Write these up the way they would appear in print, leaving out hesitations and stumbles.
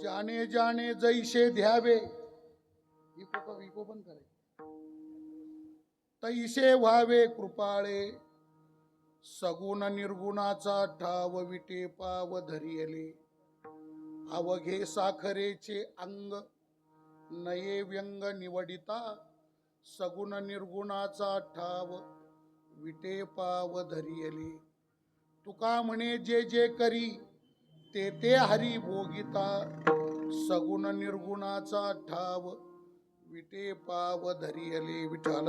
जाणे जाणे जैसे ध्यावे विको बंद करायचे तैसे व्हावे कृपाळे सगुण निर्गुणाचा ठाव विटे पाव धरियले अवघे साखरेचे अंग नये व्यंग निवडिता सगुण निर्गुणाचा ठाव विटे पाव धरियले तुका म्हणे जे जे करी ते ते हरी भोगिता सगुण निर्गुणाचा ठाव विटे पाव धरियले विठ्ठल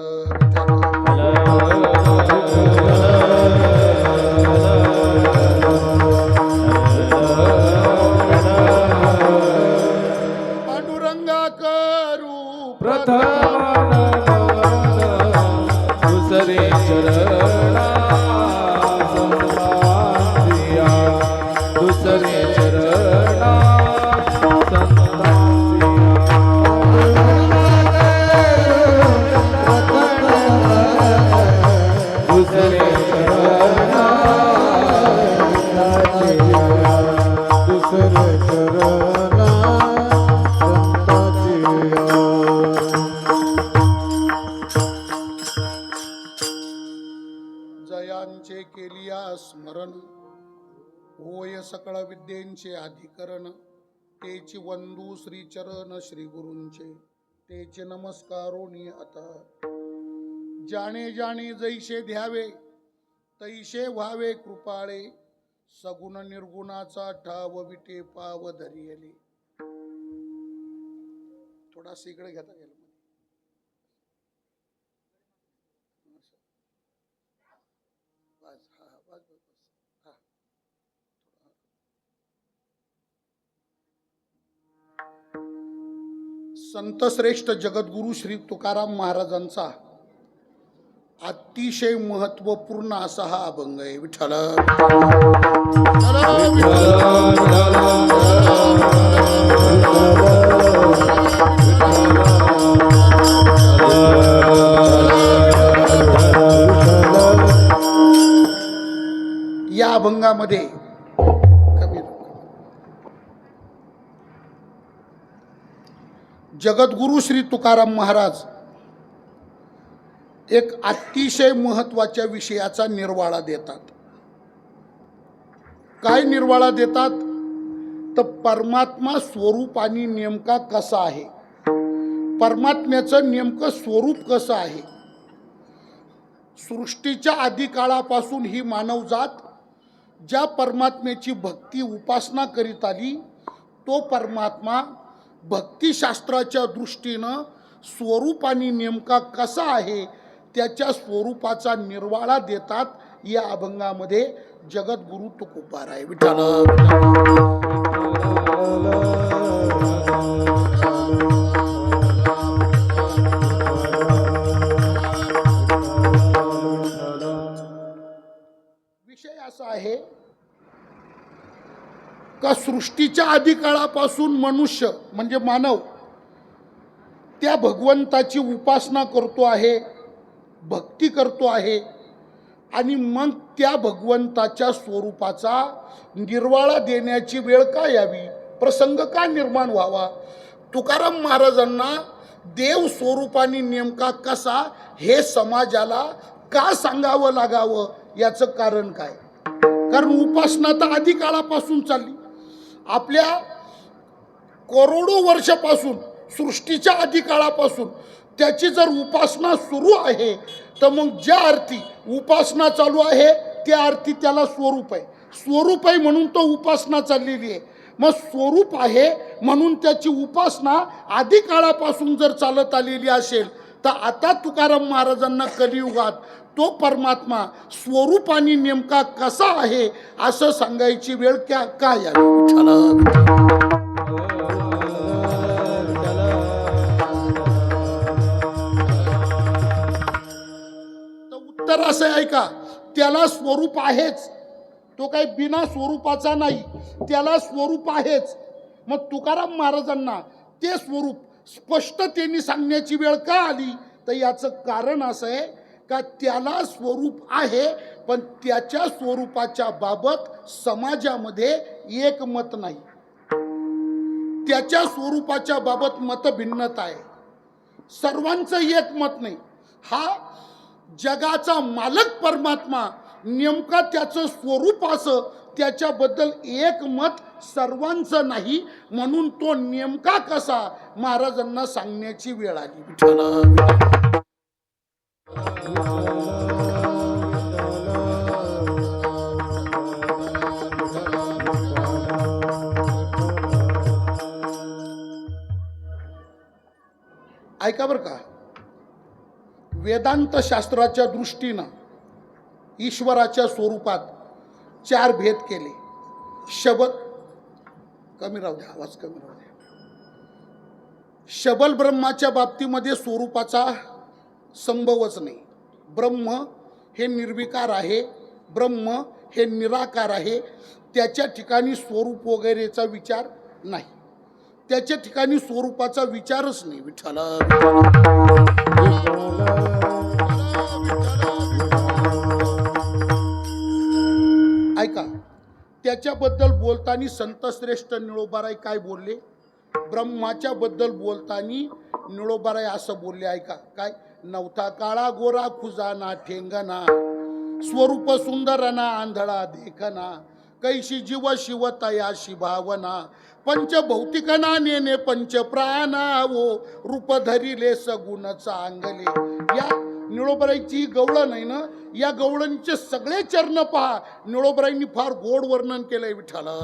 पांडुरंगा करू प्रथम दुसरे चरणा संतांसिया दुसरे चरणा दुसरे चरणा दुसरे चरणा जयांचे केलिया स्मरण होय सकळ विद्येंचे अधिकरण तेची वंदू श्री चरण श्री गुरूंचे तेचे नमस्कारोनी आता जाणे जाणे जैसे ध्यावे तैसे व्हावे कृपाळे सगुण निर्गुणाचा ठाव विटे पाव धरियले थोडा इकडे घेता गेला संत श्रेष्ठ जगद्गुरु श्री तुकाराम महाराजांचा अतिशय महत्वपूर्ण असा हा अभंग आहे विठ्ठल या अभंगामध्ये जगद्गुरु श्री तुकाराम महाराज एक अतिशय महत्वाच्या विषयाचा निर्वाळा देतात. काय निर्वाळा देतात तर परमात्मा स्वरूपाने नेमका कसा आहे, परमात्म्याचं नेमकं स्वरूप कसं आहे. सृष्टीच्या आदी काळापासून ही मानवजात ज्या परमात्म्याची भक्ती उपासना करीत आली तो परमात्मा भक्तिशास्त्राच्या दृष्टीनं स्वरूपाने नेमका कसा आहे त्याच्या स्वरूपाचा निर्वाळा देतात या अभंगामध्ये जगद्गुरु तुकोबाराय विठ्ठल. विषय असा आहे का सृष्टीच्या आदी काळापासून मनुष्य म्हणजे मानव त्या भगवंताची उपासना करतो आहे, भक्ती करतो आहे आणि मग त्या भगवंताच्या स्वरूपाचा निर्वाळा देण्याची वेळ का यावी, प्रसंग का निर्माण व्हावा. तुकाराम महाराजांना देव स्वरूपाने नेमका कसा हे समाजाला का सांगावं लागावं याचं कारण काय. कारण उपासना तर आधी काळापासून चालली, आपल्या करोडो वर्षापासून सृष्टीच्या आधी काळापासून त्याची जर उपासना सुरू आहे तर मग ज्या अर्थी उपासना चालू आहे त्या अर्थी त्याला स्वरूप आहे, स्वरूप आहे म्हणून तो उपासना चाललेली आहे. मग स्वरूप आहे म्हणून त्याची उपासना आधी काळापासून जर चालत आलेली असेल तर आता तुकाराम महाराजांना कलियुगात तो परमात्मा स्वरूपाने नेमका कसा आहे असं सांगायची वेळ काय आली. उत्तर असं आहे का त्याला स्वरूप आहेच, तो काही बिना स्वरूपाचा नाही, त्याला स्वरूप आहेच. मग तुकाराम महाराजांना ते स्वरूप स्पष्टतेने सांगण्याची वेळ का आली तर याचं कारण असं आहे का त्याला स्वरूप आहे पण त्याच्या स्वरूपाच्या बाबत समाजामध्ये एकमत नाही. त्याच्या स्वरूपाच्या बाबत मतभिन्नता आहे. सर्वांचं एक मत नाही. हा जगाचा मालक परमात्मा नेमका त्याचं स्वरूप असं त्याच्याबद्दल एक मत सर्वांचं नाही. म्हणून तो नेमका कसा महाराजांना सांगण्याची वेळ आली. विठ्ठला ऐका बरं का, वेदांत शास्त्राच्या दृष्टीनं ईश्वराच्या स्वरूपात 4 भेद केले. शबल कमी राहू द्या, आवाज कमी राहू द्या. शबल ब्रह्माच्या बाबतीमध्ये स्वरूपाचा संभवच नाही. ब्रह्म हे निर्विकार आहे, ब्रह्म हे निराकार आहे. त्याच्या ठिकाणी स्वरूप वगैरेचा विचार नाही. त्याच्या ठिकाणी स्वरूपाचा विचारच नाही. विठ्ठला ऐका, त्याच्याबद्दल बोलताना संतश्रेष्ठ निळोबाराय काय बोलले? ब्रह्माच्या बद्दल बोलताना निळोबाराय असं बोलले. ऐका काय? नवथा काळा गोरा खुजाना ठेंगना, स्वरूप सुंदरना आंधळा देखना, कैशी जीव शिवतयाशी भावना, पंचभौतिकना नेने पंच प्राणावो, रूप धरिले सगुण चांगले. या निळोबराईची गवळण आहे ना, या गवळणीचे सगळे चरण पहा. निळोबराईंनी फार गोड वर्णन केलंय. विठ्ठला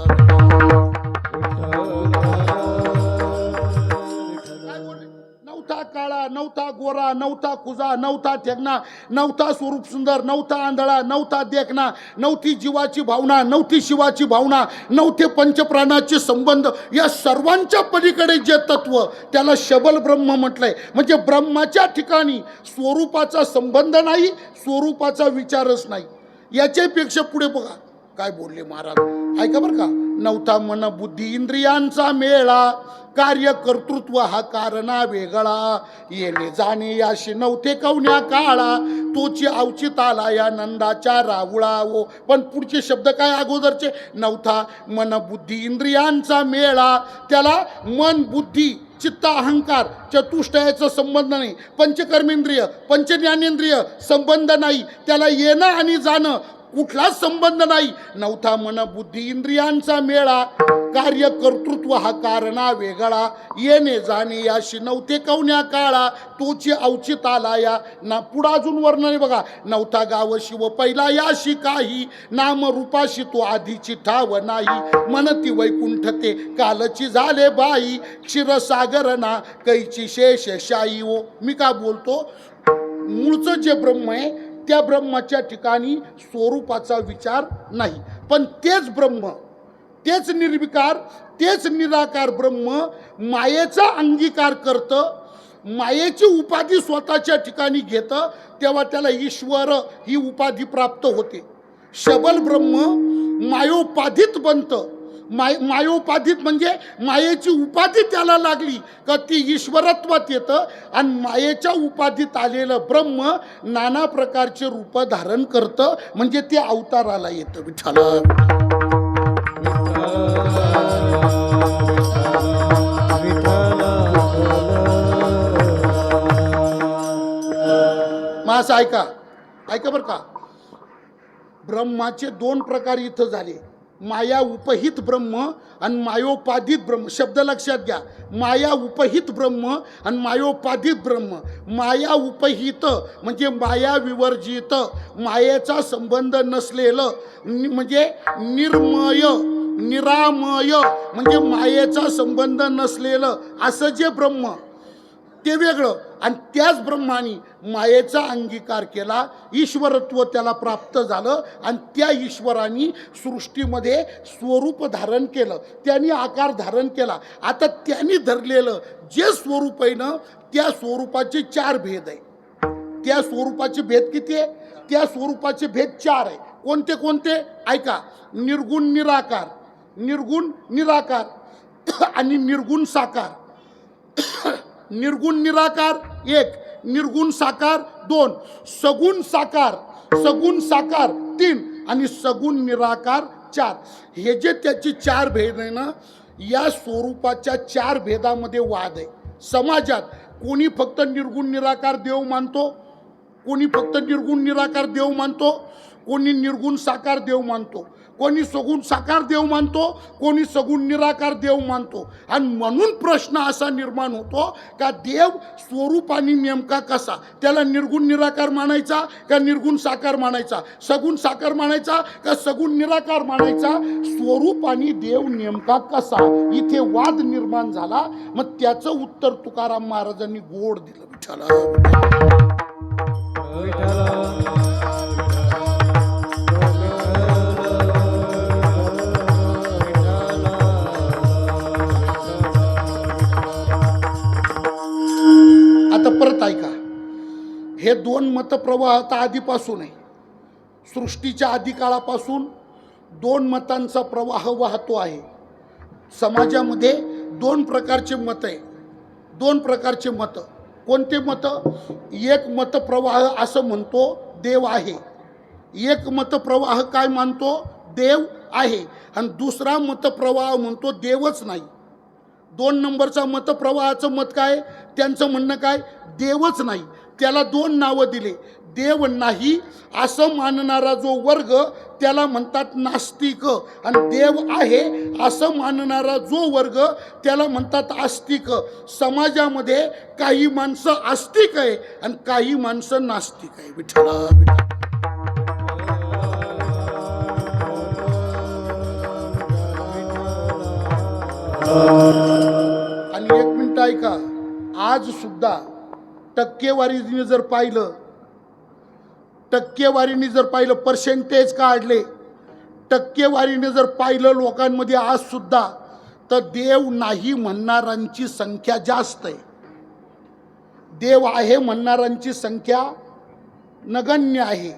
नवथा काळा, नवथा गोरा, नवथा खुजा, नवथा ठेगना, नवथा स्वरूप सुंदर, नवथा आंधळा, नवथा देखना, नवथी जीवाची भावना, नवथी शिवाची भावना, नवथे पंचप्राणाचे संबंध. या सर्वांच्या पलीकडे जे तत्व त्याला शबल ब्रह्म म्हटलंय. म्हणजे ब्रह्माच्या ठिकाणी स्वरूपाचा संबंध नाही, स्वरूपाचा विचारच नाही. याच्यापेक्षा पुढे बघा काय बोलले महाराज. ऐका बरं का, नवथा मन बुद्धी इंद्रियांचा मेळा, कार्य कर्तृत्व हा कारणा वेगळा, येणे जाणे याशी नवथे कवन्या काळा, तोची अवचित आला या नंदाच्या रावळा. ओ पण पुढचे शब्द काय अगोदरचे? नवथा मन बुद्धी इंद्रियांचा मेळा. त्याला मन बुद्धी चित्त अहंकार चतुष्टयाचा संबंध नाही. पंचकर्मेंद्रिय पंचज्ञानेंद्रिय संबंध नाही. त्याला येणं आणि जाणं कुठलाच संबंध नाही. नवथा मन बुद्धी इंद्रियांचा मेळा, कार्य कर्तृत्व हा कारणा वेगळा, येणे जाणे याशी नवथे कवन्या काळा, तोची अवचित आला या ना. पुढं अजून वर्णन बघा. नवथा गाव शिव पहिला याशी काही, नाम रूपाशी तो आधीची ठाव नाही, मनती वैकुंठ ते कालची झाले बाई, क्षीरसागर ना कैची शेष शाई. ओ मी का बोलतो, मूळचं जे ब्रह्म आहे त्या ब्रह्माच्या ठिकाणी स्वरूपाचा विचार नाही. पण तेच ब्रह्म, तेच निर्विकार, तेच निराकार ब्रह्म मायेचा अंगीकार करतं, मायेची उपाधी स्वतःच्या ठिकाणी घेतं, तेव्हा त्याला ईश्वर ही उपाधी प्राप्त होते. शबल ब्रह्म मायोपाधीत बनतं. मायोपाधीत म्हणजे मायेची उपाधी त्याला लागली का ती ईश्वरत्वात येतं. आणि मायेच्या उपाधीत आलेलं ब्रह्म नाना प्रकारचे रूप धारण करतं, म्हणजे ते अवताराला येतं. विठ्ठला मास ऐका, ऐका बरं का, ब्रह्माचे 2 प्रकार इथं झाले. माया उपहित ब्रह्म आणि मायोपाधित ब्रह्म. शब्द लक्षात घ्या. माया उपहित ब्रह्म आणि मायोपाधित ब्रह्म. माया उपहित म्हणजे माया विवर्जित, मायेचा संबंध नसलेलं, म्हणजे निर्मय, निरामय म्हणजे मायेचा संबंध नसलेलं असं जे ब्रह्म ते वेगळं. आणि त्याच ब्रह्मानी मायेचा अंगीकार केला, ईश्वरत्व त्याला प्राप्त झालं आणि त्या ईश्वराने सृष्टीमध्ये स्वरूप धारण केलं, त्यांनी आकार धारण केला. आता त्यांनी धरलेलं जे स्वरूप आहे ना, त्या स्वरूपाचे 4 भेद आहे. त्या स्वरूपाचे भेद किती आहे? त्या स्वरूपाचे भेद 4 आहे. कोणते कोणते? ऐका. निर्गुण निराकार, निर्गुण निराकार आणि निर्गुण साकार. निर्गुण निराकार 1, निर्गुण साकार 2, सगुण साकार, सगुण साकार 3 आणि सगुण निराकार 4. हे जे त्याचे 4 भेद आहे ना, या स्वरूपाच्या 4 भेदामध्ये वाद आहे समाजात. कोणी फक्त निर्गुण निराकार देव मानतो, कोणी फक्त निर्गुण निराकार देव मानतो, कोणी निर्गुण साकार देव मानतो, कोणी सगुण साकार देव मानतो, कोणी सगुण निराकार देव मानतो. आणि म्हणून प्रश्न असा निर्माण होतो का देव स्वरूपाने नेमका कसा, त्याला निर्गुण निराकार मानायचा का निर्गुण साकार मानायचा, सगुण साकार मानायचा का सगुण निराकार मानायचा, स्वरूपाने देव नेमका कसा, इथे वाद निर्माण झाला. मग त्याचं उत्तर तुकाराम महाराजांनी गोड दिलं. विठ्ठला आता परत ऐका, हे 2 मतप्रवाह आता आधीपासून आहे. सृष्टीच्या आदिकाळापासून 2 मतांचा प्रवाह वाहतो आहे. समाजामध्ये 2 प्रकारचे मत आहे. 2 प्रकारचे मत. कोणते मत? एक मतप्रवाह असं म्हणतो देव आहे, एक मतप्रवाह काय मानतो देव आहे, आणि दुसरा मतप्रवाह म्हणतो देवच नाही. 2 नंबरचा मतप्रवाहाचं मत काय? त्यांचं म्हणणं काय? देवच नाही. त्याला 2 नावं दिले. देव नाही असं मानणारा जो वर्ग त्याला म्हणतात नास्तिक, आणि देव आहे असं मानणारा जो वर्ग त्याला म्हणतात आस्तिक. समाजामध्ये काही माणसं आस्तिक आहे आणि काही माणसं नास्तिक आहे. विठ्ठला विठ्ठला. आणि एक मिनिट ऐका, आज सुद्धा टक्केवारीने जर पाहिलं पर्सेंटेज काढले, टक्केवारीने जर पाहिलं लोकांमध्ये आज सुद्धा, तर देव नाही म्हणणाऱ्यांची संख्या जास्त आहे. देव आहे म्हणणाऱ्यांची संख्या नगण्य आहे,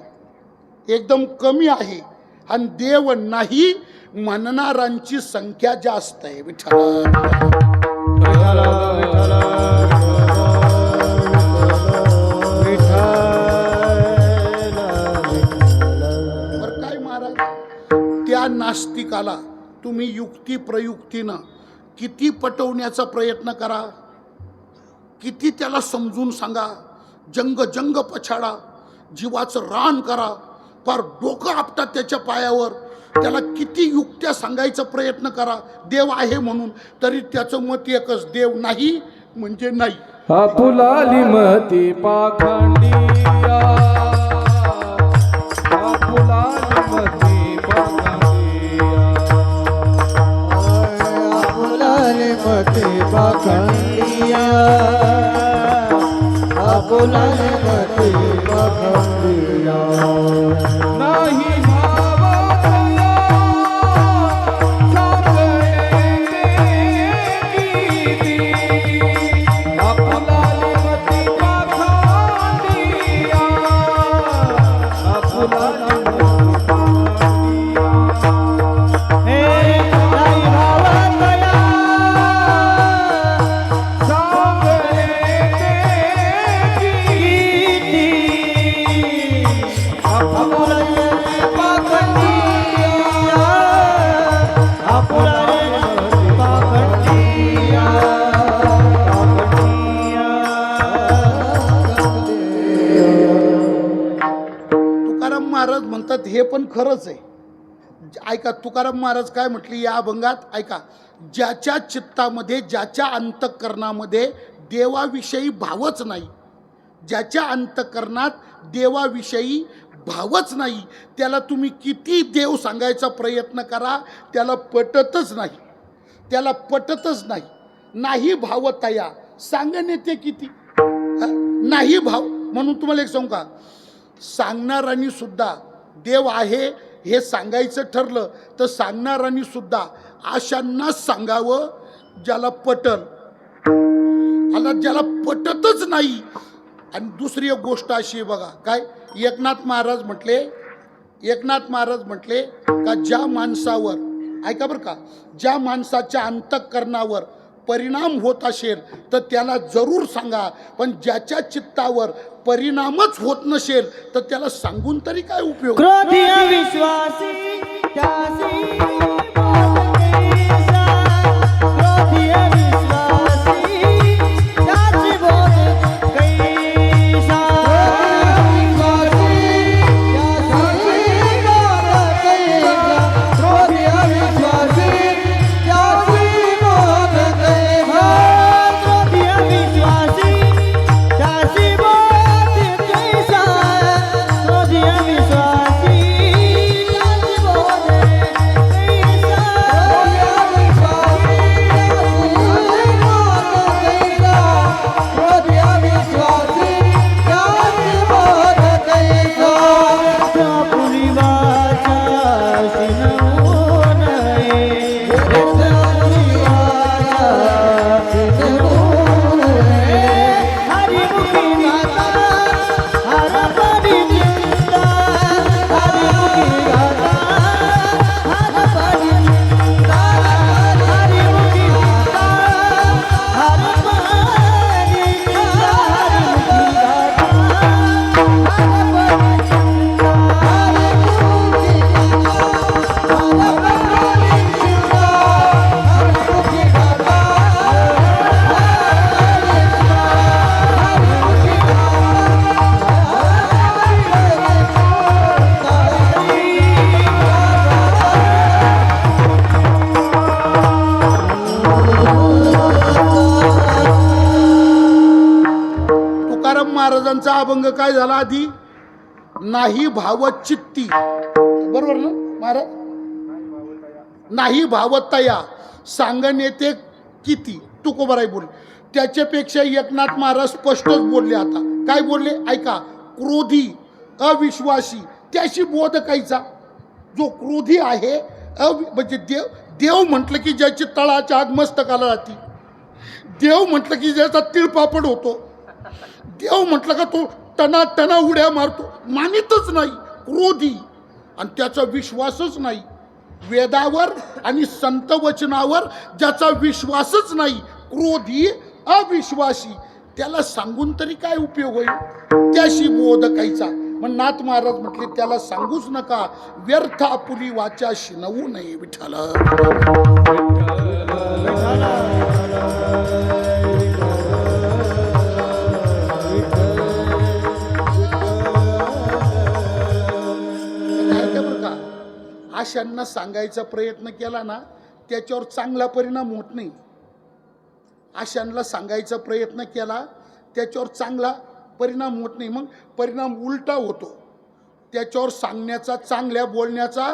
एकदम कमी आहे, आणि देव नाही म्हणणाऱ्यांची संख्या जास्त आहे. विठ्ठला त्या नास्तिकाला तुम्ही युक्ती प्रयुक्तीनं किती पटवण्याचा प्रयत्न करा, किती त्याला समजून सांगा, जंग पछाडा, जीवाचं रान करा, फार डोकं आपटा त्याच्या पायावर, त्याला किती युक्त्या सांगायचा प्रयत्न करा देव आहे म्हणून, तरी त्याचं मत एकच, देव नाही म्हणजे नाही. आपुलाली मती पाखंडिया, आपुलाली मती पाखंडिया, आपुलाली मती पाखंडिया, आपुलाली मती पाखंडिया. नाही हे पण खरंच आहे. ऐका तुकाराम महाराज काय म्हटले या अभंगात, ऐका, ज्याच्या चित्तामध्ये ज्याच्या अंतःकरणामध्ये देवाविषयी भावच नाही, ज्याच्या अंतःकरणात देवाविषयी भावच नाही, त्याला तुम्ही किती देव सांगायचा प्रयत्न करा त्याला पटतच नाही, त्याला पटतच नाही. नाही भाव तया सांगणे ते किती नाही भाव. म्हणून तुम्हाला एक सांगू का, सांगणाऱ्यांनी सुद्धा देव आहे हे सांगायचं ठरलं तर सांगणाऱ्यांनी सुद्धा अशांनाच सांगावं ज्याला पटल, आला ज्याला पटतच नाही. आणि दुसरी एक गोष्ट अशी आहे बघा, काय एकनाथ महाराज म्हटले का ज्या माणसावर, ऐका बरं का, ज्या माणसाच्या अंतःकरणावर परिणाम होत असेल तर त्याला जरूर सांगा, पण ज्याच्या चित्तावर परिणामच होत नसेल तर त्याला सांगून तरी काय उपयोग. क्रोधी विश्वासी त्यासी महाराजांचा अभंग काय झाला आधी? नाही भावत चित्ती, बरोबर ना महाराज? नाही भावतया सांगण येते किती, तुकोबाराय बोल. त्याच्यापेक्षा एकनाथ महाराज स्पष्टच बोलले. आता काय बोलले ऐका? क्रोधी अविश्वासी त्याशी बोध कायचा. जो क्रोधी आहे म्हणजे देव म्हटलं की ज्याची तळाच्या आग मस्तकाला राहते, देव म्हटलं की ज्याचा तिळपापड होतो, देव म्हटलं का तो टना टना उड्या मारतो, मानितच नाही क्रोधी. आणि त्याचा विश्वासच नाही वेदावर आणि संत वचनावर, ज्याचा विश्वासच नाही, क्रोधी अविश्वासी, त्याला सांगून तरी काय उपयोग होईल? त्याशी बोध कायचा. मग नाथ महाराज म्हटले त्याला सांगूच नका, व्यर्थ आपुली वाचा शिनवू नये. विठ्ठल अशांना सांगायचा प्रयत्न केला ना, त्याच्यावर चांगला परिणाम होत नाही. अशांना सांगायचा प्रयत्न केला त्याच्यावर चांगला परिणाम होत नाही, मग परिणाम उलटा होतो. त्याच्यावर सांगण्याचा, चांगल्या बोलण्याचा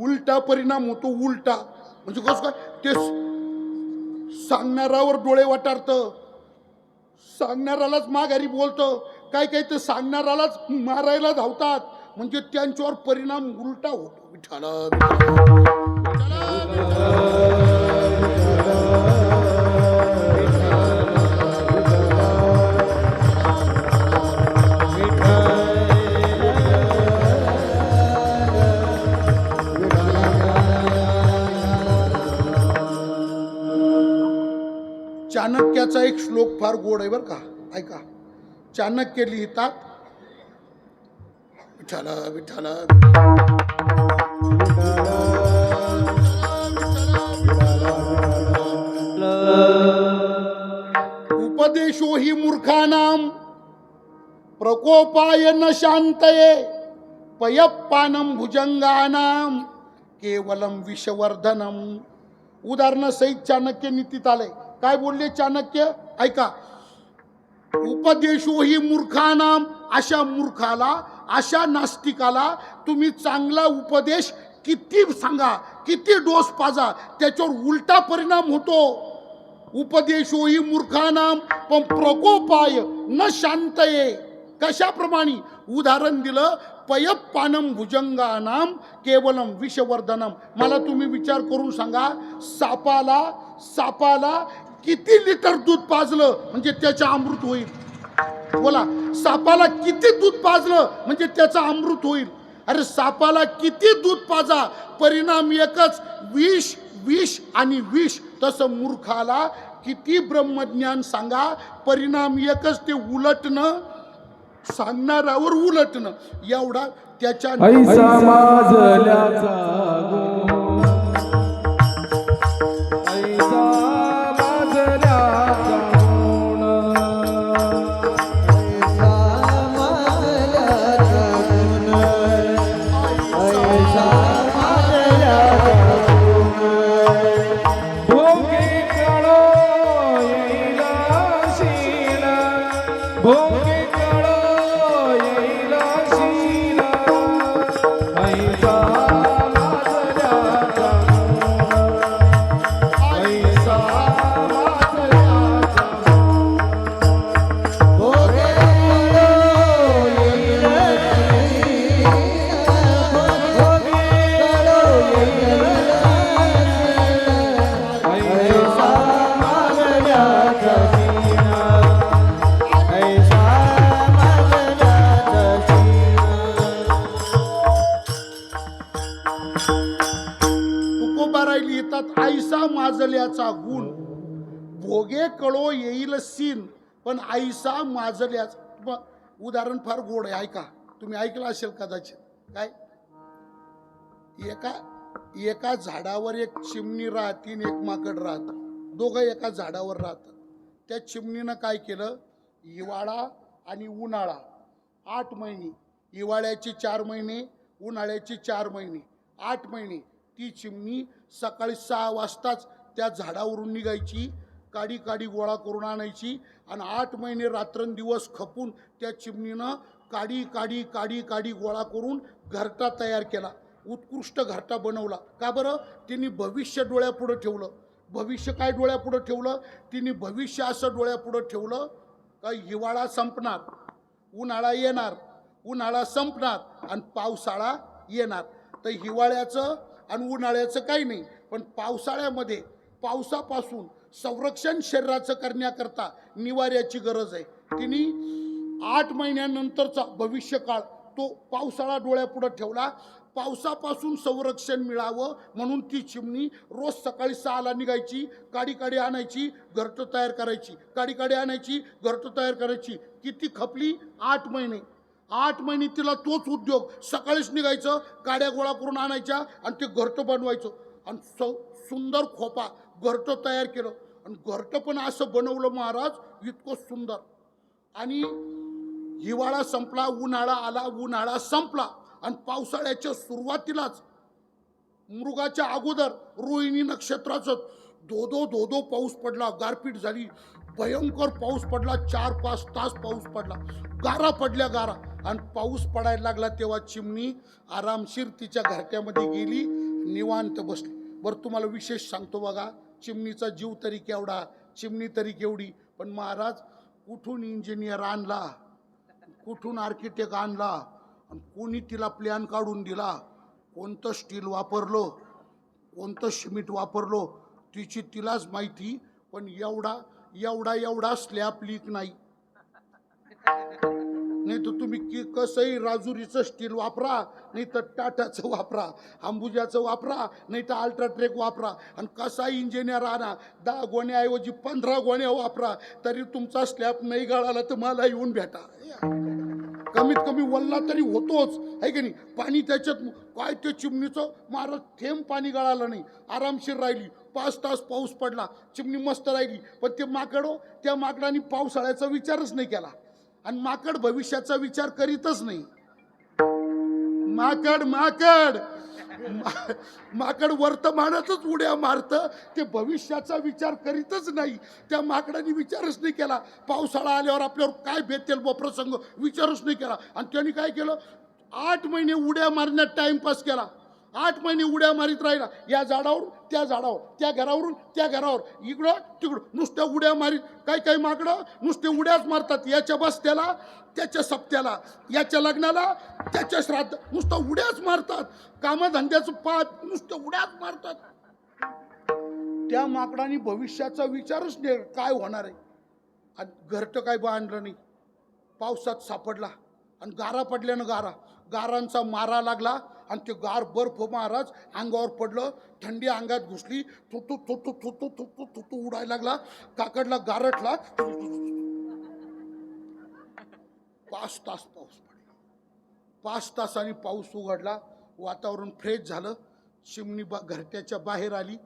उलटा परिणाम होतो. उलटा म्हणजे कसं काय? ते सांगणारावर डोळे वाटारतं, सांगणारालाच माघारी बोलतं, काय काय ते सांगणारालाच मारायला धावतात, म्हणजे त्यांच्यावर परिणाम उलटा होतो. विठ्ठल चाणक्याचा एक श्लोक फार गोड आहे बरं का, ऐका. चाणक्य लिहितात, विठ्ठल विठ्ठल उपदेशो हि मूर्खानाम प्रकोपाय न शांतये पयप्पानम भुजंगानाम केवलम विषवर्धनम. उदाहरणासहित चाणक्य नीतीत आलंय. काय बोलले चाणक्य ऐका? उपदेशो हि मूर्खानाम, अशा मूर्खाला, अशा नास्तिकाला तुम्ही चांगला उपदेश किती सांगा, किती डोस पाजा, त्याच्यावर उलटा परिणाम होतो. उपदेशो हि मूर्खानाम पण प्रकोपाय न शांतये. कशाप्रमाणे? उदाहरण दिलं, पयप्पानम भुजंगानाम केवलम विषवर्धनम. मला तुम्ही विचार करून सांगा, सापाला किती लिटर दूध पाजलं म्हणजे त्याचं अमृत होईल? बोला, सापाला किती दूध पाजलं म्हणजे त्याचं अमृत होईल? अरे सापाला किती दूध पाजा, परिणाम एकच, विष विष आणि विष. तसं मूर्खाला किती ब्रह्मज्ञान सांगा, परिणाम एकच, ते उलटणं, सांगणारावर उलटणं. एवढा त्याच्या ऐसा माजल्याचा गुण, ऐसा माजल्याचा गुण, ऐसा माजल्याचा गुण, ऐसा माजल्याचा गुण. भोगे कळो येईला शील, भोगे ऐसा माजल्याचा गुण, भोगे कळो येईल सीन, पण ऐसा माजल्याचा. उदाहरण फार गोड आहे, ऐका. तुम्ही ऐकलं असेल कदाचित. काय? एका झाडावर एक चिमणी राहते आणि एक माकड राहतं. दोघं एका झाडावर राहतात. त्या चिमणीनं काय केलं? हिवाळा आणि उन्हाळा 8 महिने, हिवाळ्याचे 4 महिने, उन्हाळ्याचे 4 महिने, 8 महिने ती चिमणी सकाळी 6 वाजताच त्या झाडावरून निघायची काडी काडी गोळा करून आणायची आणि 8 महिने रात्रंदिवस खपून त्या चिमणीनं काडी काडी काडी काडी गोळा करून घरटा तयार केला. उत्कृष्ट घरटा बनवला. का बरं? तिने भविष्य डोळ्यापुढं ठेवलं. भविष्य काय डोळ्यापुढं ठेवलं? तिने भविष्य असं डोळ्यापुढं ठेवलं का हिवाळा संपणार, उन्हाळा येणार, उन्हाळा संपणार आणि पावसाळा येणार. तर हिवाळ्याचं आणि उन्हाळ्याचं काही नाही, पण पावसाळ्यामध्ये पावसापासून संरक्षण शरीराचं करण्याकरता निवाऱ्याची गरज आहे. तिने 8 महिन्यानंतरचा भविष्यकाळ तो पावसाळा डोळ्यापुढं ठेवला. पावसापासून संरक्षण मिळावं म्हणून ती चिमणी रोज सकाळी 6ला निघायची, काडी काडी आणायची, घरटं तयार करायची, काडी काडी आणायची, घरटं तयार करायची. किती खपली? 8 महिने. 8 महिने तिला तोच उद्योग. सकाळीच निघायचं, काड्या गोळा करून आणायच्या आणि ते घरटं बनवायचं आणि सुंदर खोपा घरटं तयार केलं. आणि घरटं पण असं बनवलं महाराज, इतकं सुंदर. आणि हिवाळा संपला, उन्हाळा आला, उन्हाळा संपला आणि पावसाळ्याच्या सुरुवातीलाच मृगाच्या अगोदर रोहिणी नक्षत्राचं धो पाऊस पडला. गारपीट झाली, भयंकर पाऊस पडला. 4-5 तास पाऊस पडला, गारा पडल्या गारा. आणि पाऊस पडायला लागला तेव्हा चिमणी आरामशीर तिच्या घरट्यामध्ये गेली, निवांत बसली. बरं तुम्हाला विशेष सांगतो बघा, चिमणीचा जीव तरी केवढा, चिमणी तरी केवढी. पण महाराज कुठून इंजिनियर आणला, कुठून आर्किटेक्ट आणला आणि कोणी तिला प्लॅन काढून दिला, कोणतं स्टील वापरलो, कोणतं सिमेंट वापरलो, तिची तिलाच माहिती. पण एवढा स्लॅब लीक नाही. नाही तर तुम्ही कसंही राजुरीचं स्टील वापरा, नाही तर टाटाचं वापरा, अंबुजाचं वापरा, नाही तर अल्ट्राट्रेक वापरा, आणि कसा इंजिनियर आणा, 10 गोण्याऐवजी 15 गोण्या वापरा, तरी तुमचा स्लॅब नाही गळाला तर मला येऊन भेटा. कमीत कमी वल्ला तरी होतोच, आहे की नाही. पाणी त्याच्यात काय ते चिमणीचं महाराज थेंब पाणी गळालं नाही, आरामशीर राहिली. 5 तास पाऊस पडला, चिमणी मस्त राहिली. पण ते माकडो, त्या माकडाने पावसाळ्याचा विचारच नाही केला. आणि माकड भविष्याचा विचार करीतच नाही. माकड वर्तमानातच उड्या मारतं, ते भविष्याचा विचार करीतच नाही. त्या माकडाने विचारच नाही केला पावसाळा आल्यावर आपल्यावर काय बेतेल व प्रसंग, विचारच नाही केला. आणि त्यांनी काय केलं, 8 महिने उड्या मारण्यात टाइमपास केला. 8 महिने उड्या मारीत राहिला, या झाडावर त्या झाडावर, त्या घरावरून त्या घरावर, इकडं तिकडं नुसत्या उड्या मारीत. काही माकडं नुसते उड्याच मारतात, याच्या बस्त्याला त्याच्या सप्त्याला, याच्या लग्नाला त्याच्या श्राद्ध, नुसतं उड्याच मारतात. कामधंद्याचं पात नुसतं उड्याच मारतात. त्या माकडाने भविष्याचा विचारच नाही काय होणार आहे. आणि घरटं काय बांधलं नाही, पावसात सापडला आणि गारा पडल्यानं गारांचा मारा लागला. आणि ते गार बर्फ महाराज अंगावर पडलं, थंडी अंगात घुसली, थुतू उडायला लागला. काकडला गारटला. 5 तास पाऊस पडला. 5 तासांनी पाऊस उघडला, वातावरण फ्रेश झालं. चिमणी घरट्याच्या बाहेर आली.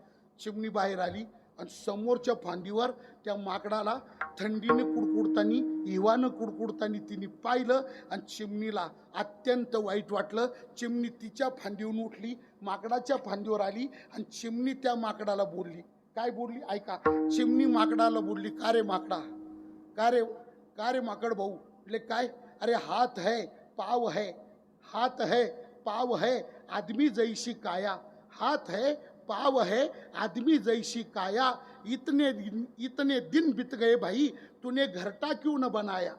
चिमणी बाहेर आली आणि समोरच्या फांदीवर त्या माकडाला थंडीने कुडकुडतानी, हिवानं कुडकुडतानी तिने पाहिलं. आणि चिमणीला अत्यंत वाईट वाटलं. चिमणी तिच्या फांदीवरून उठली, माकडाच्या फांदीवर आली आणि चिमणी त्या माकडाला बोलली. काय बोलली ऐका. चिमणी माकडाला बोलली, का रे माकडा, का रे माकड भाऊ. म्हणजे काय, अरे हात है पाव है, हात है पाव है आदमी जैसी काया, हात है पाव है आदमी जैसी काया, इतने दिन बीत गए भाई, तूने घरटा क्यों न बनाया.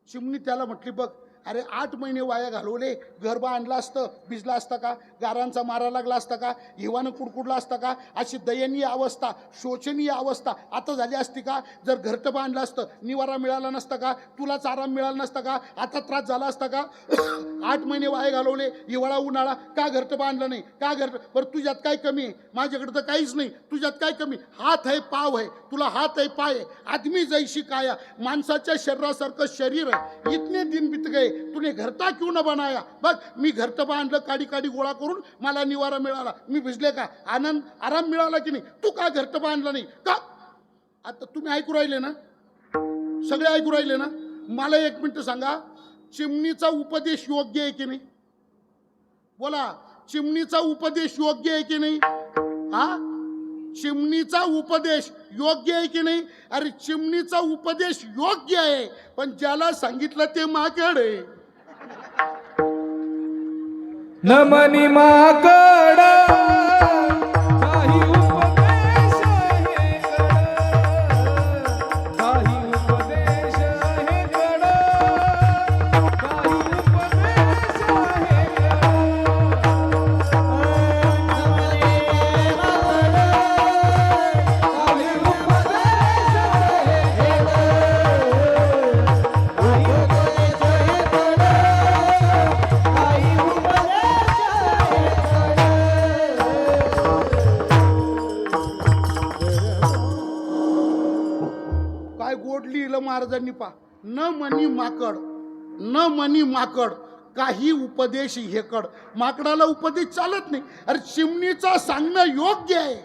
चिमणी त्याला म्हटली, बघ अरे 8 महिने वाया घालवले, घर बांधलं असतं, भिजला असता का, गारांचा मारा लागला असता का, हिवानं कुडकुडला असता का, अशी दयनीय अवस्था, शोचनीय अवस्था आता झाली असती का. जर घरटं बांधलं असतं, निवारा मिळाला नसता का, तुलाच आराम मिळाला नसता का, आता त्रास झाला असता का. 8 महिने वाया घालवले, हिवाळा उन्हाळा, का घरटं बांधलं नाही, का घरटं. बरं तुझ्यात काय कमी आहे, माझ्याकडे तर काहीच नाही, तुझ्यात काय कमी. हात आहे पाव आहे, तुला हात आहे पाय आहे, आदमी जैशी काया, माणसाच्या शरीरासारखं शरीर आहे. इतने दिन बीत गए, तूने घरटा क्यों न बनाया. बघ मी घरटं बांधलं, काडी काडी गोळा करून मला निवारा मिळाला, मी भिजले का, आनंद आराम मिळाला की नाही. तू का घरटं बांधलं नाही का. आता तुम्ही ऐकू राहिले ना, सगळे ऐकू राहिले ना. मला 1 मिनिट सांगा, चिमणीचा उपदेश योग्य आहे की नाही. बोला, चिमणीचा उपदेश योग्य आहे की नाही. हा चिमणीचा उपदेश योग्य आहे की नाही? अरे चिमणीचा उपदेश योग्य आहे, पण ज्याला सांगितलं ते माकड आहे. नमनी माकड काही उपदेश हे कड, काही उपदेश हे कड, काही उपदेश हे काय गोड लिहिलं महाराजांनी पा. न मनी माकड, न मनी माकड काही उपदेश हेकड. माकडाला उपदेश चालत नाही. अरे चिमणीचं सांगणं योग्य आहे.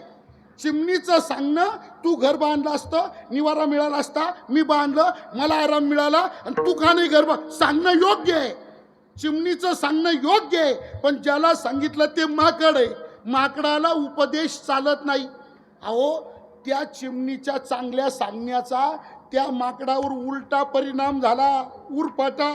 चिमणीचं सांगणं, तू घर बांधलं असतं, निवारा मिळाला असता, मी बांधलं, मला आराम मिळाला, आणि तू का नाही घर सांगणं योग्य आहे. चिमणीचं सांगणं योग्य आहे, पण ज्याला सांगितलं ते माकड आहे. माकडाला उपदेश चालत नाही. अहो त्या चिमणीच्या चांगल्या सांगण्याचा त्या माकडावर उलटा परिणाम झाला. उरफाटा